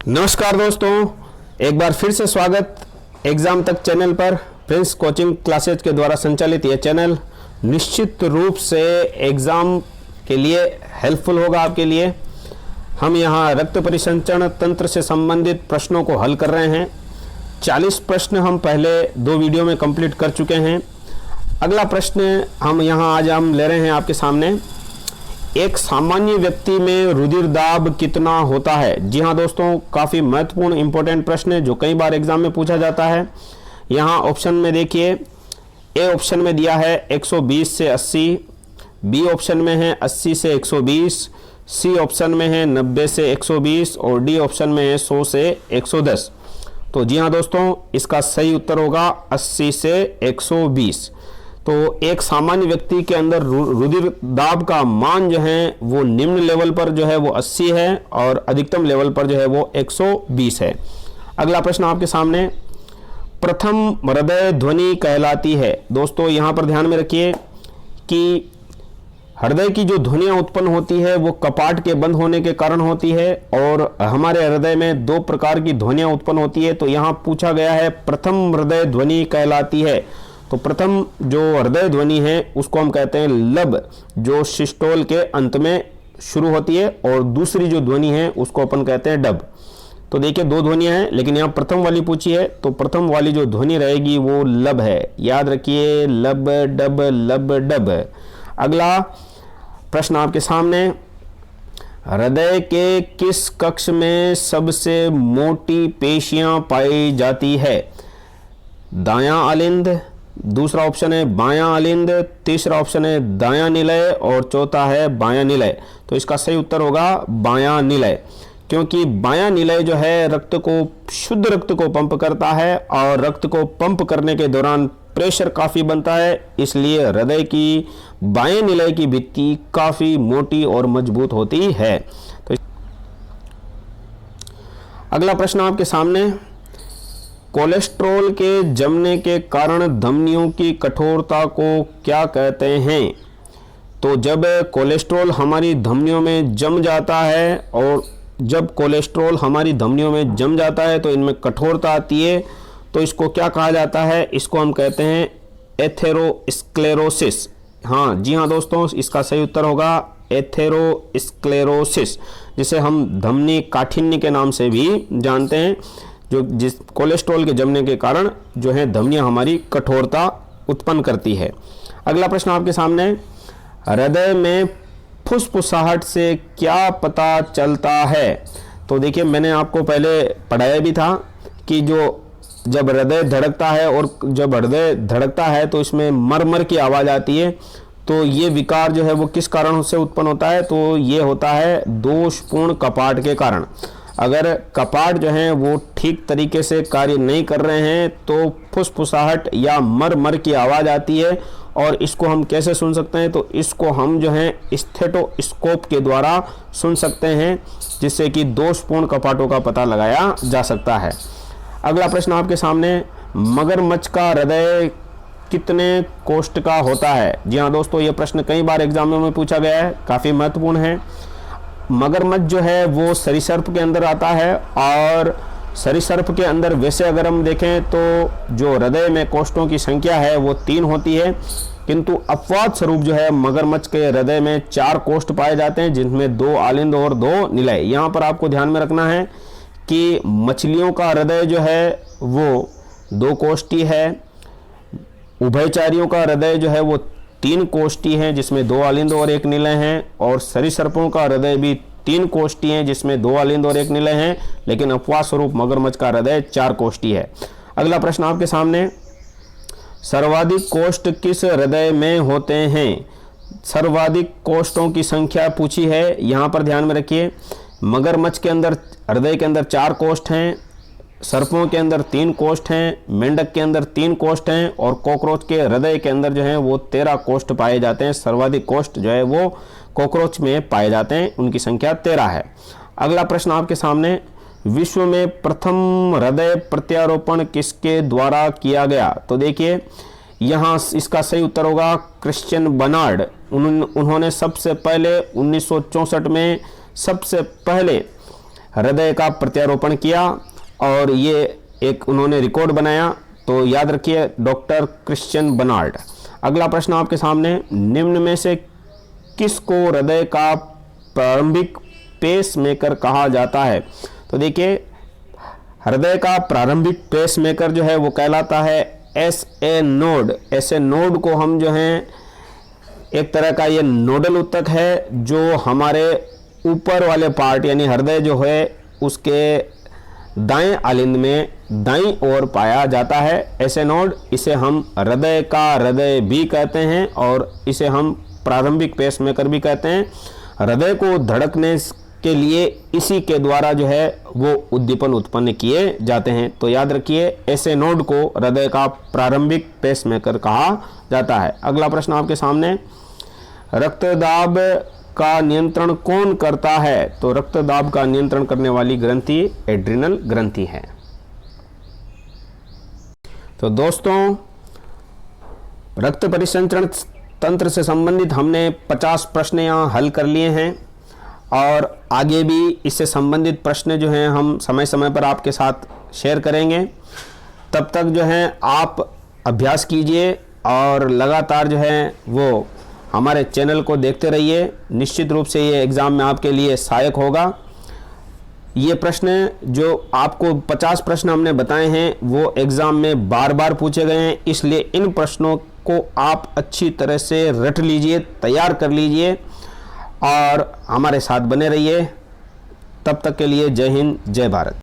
नमस्कार दोस्तों, एक बार फिर से स्वागत एग्ज़ाम तक चैनल पर। प्रिंस कोचिंग क्लासेज के द्वारा संचालित यह चैनल निश्चित रूप से एग्ज़ाम के लिए हेल्पफुल होगा आपके लिए। हम यहाँ रक्त परिसंचरण तंत्र से संबंधित प्रश्नों को हल कर रहे हैं। 40 प्रश्न हम पहले 2 वीडियो में कंप्लीट कर चुके हैं। अगला प्रश्न हम यहाँ आज हम ले रहे हैं आपके सामने। एक सामान्य व्यक्ति में रुधिर दाब कितना होता है? जी हाँ दोस्तों, काफ़ी महत्वपूर्ण इंपॉर्टेंट प्रश्न है जो कई बार एग्जाम में पूछा जाता है। यहाँ ऑप्शन में देखिए, ए ऑप्शन में दिया है 120 से 80, बी ऑप्शन में है 80 से 120, सी ऑप्शन में है 90 से 120 और डी ऑप्शन में है 100 से 110। तो जी हाँ दोस्तों, इसका सही उत्तर होगा 80 से 120। तो एक सामान्य व्यक्ति के अंदर रुधिर दाब का मान जो है वो निम्न लेवल पर जो है वो 80 है और अधिकतम लेवल पर जो है वो 120 है। अगला प्रश्न आपके सामने, प्रथम हृदय ध्वनि कहलाती है। दोस्तों यहाँ पर ध्यान में रखिए कि हृदय की जो ध्वनियाँ उत्पन्न होती है वो कपाट के बंद होने के कारण होती है और हमारे हृदय में 2 प्रकार की ध्वनियाँ उत्पन्न होती है। तो यहाँ पूछा गया है प्रथम हृदय ध्वनि कहलाती है। तो प्रथम जो हृदय ध्वनि है उसको हम कहते हैं लब, जो सिस्टोल के अंत में शुरू होती है, और दूसरी जो ध्वनि है उसको अपन कहते हैं डब। तो देखिए 2 ध्वनियां हैं, लेकिन यहाँ प्रथम वाली पूछी है तो प्रथम वाली जो ध्वनि रहेगी वो लब है। याद रखिए, लब डब लब डब। अगला प्रश्न आपके सामने, हृदय के किस कक्ष में सबसे मोटी पेशियां पाई जाती है? दायां अलिंद, दूसरा ऑप्शन है बायां अलिंद, तीसरा ऑप्शन है दायां निलय और चौथा है बायां निलय। तो इसका सही उत्तर होगा बायां निलय, क्योंकि बायां निलय जो है रक्त को, शुद्ध रक्त को पंप करता है और रक्त को पंप करने के दौरान प्रेशर काफ़ी बनता है, इसलिए हृदय की बाएं निलय की भित्ति काफ़ी मोटी और मजबूत होती है। तो अगला प्रश्न आपके सामने, कोलेस्ट्रॉल के जमने के कारण धमनियों की कठोरता को क्या कहते हैं? तो जब कोलेस्ट्रॉल हमारी धमनियों में जम जाता है, और जब कोलेस्ट्रॉल हमारी धमनियों में जम जाता है तो इनमें कठोरता आती है, तो इसको क्या कहा जाता है? इसको हम कहते हैं एथेरोस्क्लेरोसिस। हाँ जी हाँ दोस्तों, इसका सही उत्तर होगा एथेरोस्क्लेरोसिस, जिसे हम धमनी काठिन्य के नाम से भी जानते हैं, जो जिस कोलेस्ट्रॉल के जमने के कारण जो है धमनियां हमारी कठोरता उत्पन्न करती है। अगला प्रश्न आपके सामने, हृदय में फुसफुसाहट से क्या पता चलता है? तो देखिए मैंने आपको पहले पढ़ाया भी था कि जब हृदय धड़कता है, और जब हृदय धड़कता है तो इसमें मर की आवाज़ आती है। तो ये विकार जो है वो किस कारण से उत्पन्न होता है? तो ये होता है दोषपूर्ण कपाट के कारण। अगर कपाट जो है वो ठीक तरीके से कार्य नहीं कर रहे हैं तो फुसफुसाहट या मर की आवाज़ आती है। और इसको हम कैसे सुन सकते हैं? तो इसको हम जो है स्टेथोस्कोप के द्वारा सुन सकते हैं, जिससे कि दोषपूर्ण कपाटों का पता लगाया जा सकता है। अगला प्रश्न आपके सामने, मगरमच्छ का हृदय कितने कोष्ठ का होता है? जी हाँ दोस्तों, ये प्रश्न कई बार एग्जामों में पूछा गया है, काफ़ी महत्वपूर्ण है। मगरमच्छ जो है वो सरीसृप के अंदर आता है, और सरीसृप के अंदर वैसे अगर हम देखें तो जो हृदय में कोष्ठों की संख्या है वो 3 होती है, किंतु अपवाद स्वरूप जो है मगरमच्छ के हृदय में 4 कोष्ठ पाए जाते हैं, जिनमें 2 आलिंद और 2 निलय। यहाँ पर आपको ध्यान में रखना है कि मछलियों का हृदय जो है वो 2 कोष्ठी है, उभयचारियों का हृदय जो है वो 3 कोष्ठी हैं जिसमें 2 आलिंद और 1 निलय हैं, और सरीसृपों का हृदय भी 3 कोष्ठी हैं जिसमें 2 आलिंद और 1 निलय हैं, लेकिन अपवाद स्वरूप मगरमच्छ का हृदय 4 कोष्ठी है। अगला प्रश्न आपके सामने, सर्वाधिक कोष्ठ किस हृदय में होते हैं? सर्वाधिक कोष्ठों की संख्या पूछी है, यहाँ पर ध्यान में रखिए। मगरमच्छ के अंदर, हृदय के अंदर 4 कोष्ठ हैं, सर्पों के अंदर 3 कोष्ठ हैं, मेंढक के अंदर 3 कोष्ठ हैं, और कॉकरोच के हृदय के अंदर जो है वो 13 कोष्ठ पाए जाते हैं। सर्वाधिक कोष्ठ जो है वो कॉकरोच में पाए जाते हैं, उनकी संख्या 13 है। अगला प्रश्न आपके सामने, विश्व में प्रथम हृदय प्रत्यारोपण किसके द्वारा किया गया? तो देखिए यहाँ इसका सही उत्तर होगा क्रिश्चियन बर्नार्ड। उन्होंने सबसे पहले 1964 में सबसे पहले हृदय का प्रत्यारोपण किया और ये एक उन्होंने रिकॉर्ड बनाया। तो याद रखिए डॉक्टर क्रिश्चियन बर्नार्ड। अगला प्रश्न आपके सामने, निम्न में से किसको हृदय का प्रारंभिक पेसमेकर कहा जाता है? तो देखिए हृदय का प्रारंभिक पेसमेकर जो है वो कहलाता है SA नोड। SA नोड को हम जो है एक तरह का ये नोडल ऊतक है जो हमारे ऊपर वाले पार्ट यानी हृदय जो है उसके दाएं आलिंद में दाईं ओर पाया जाता है ऐसे नोड। इसे हम हृदय का हृदय भी कहते हैं और इसे हम प्रारंभिक पेसमेकर भी कहते हैं। हृदय को धड़कने के लिए इसी के द्वारा जो है वो उद्दीपन उत्पन्न किए जाते हैं। तो याद रखिए ऐसे नोड को हृदय का प्रारंभिक पेसमेकर कहा जाता है। अगला प्रश्न आपके सामने, रक्तदाब का नियंत्रण कौन करता है? तो रक्तदाब का नियंत्रण करने वाली ग्रंथि एड्रिनल ग्रंथि है। तो दोस्तों रक्त परिसंचरण तंत्र से संबंधित हमने 50 प्रश्न यहाँ हल कर लिए हैं और आगे भी इससे संबंधित प्रश्न जो हैं हम समय समय पर आपके साथ शेयर करेंगे। तब तक जो है आप अभ्यास कीजिए और लगातार जो है वो हमारे चैनल को देखते रहिए। निश्चित रूप से ये एग्ज़ाम में आपके लिए सहायक होगा। ये प्रश्न जो आपको 50 प्रश्न हमने बताए हैं वो एग्ज़ाम में बार बार पूछे गए हैं, इसलिए इन प्रश्नों को आप अच्छी तरह से रट लीजिए, तैयार कर लीजिए और हमारे साथ बने रहिए। तब तक के लिए जय हिंद, जय भारत।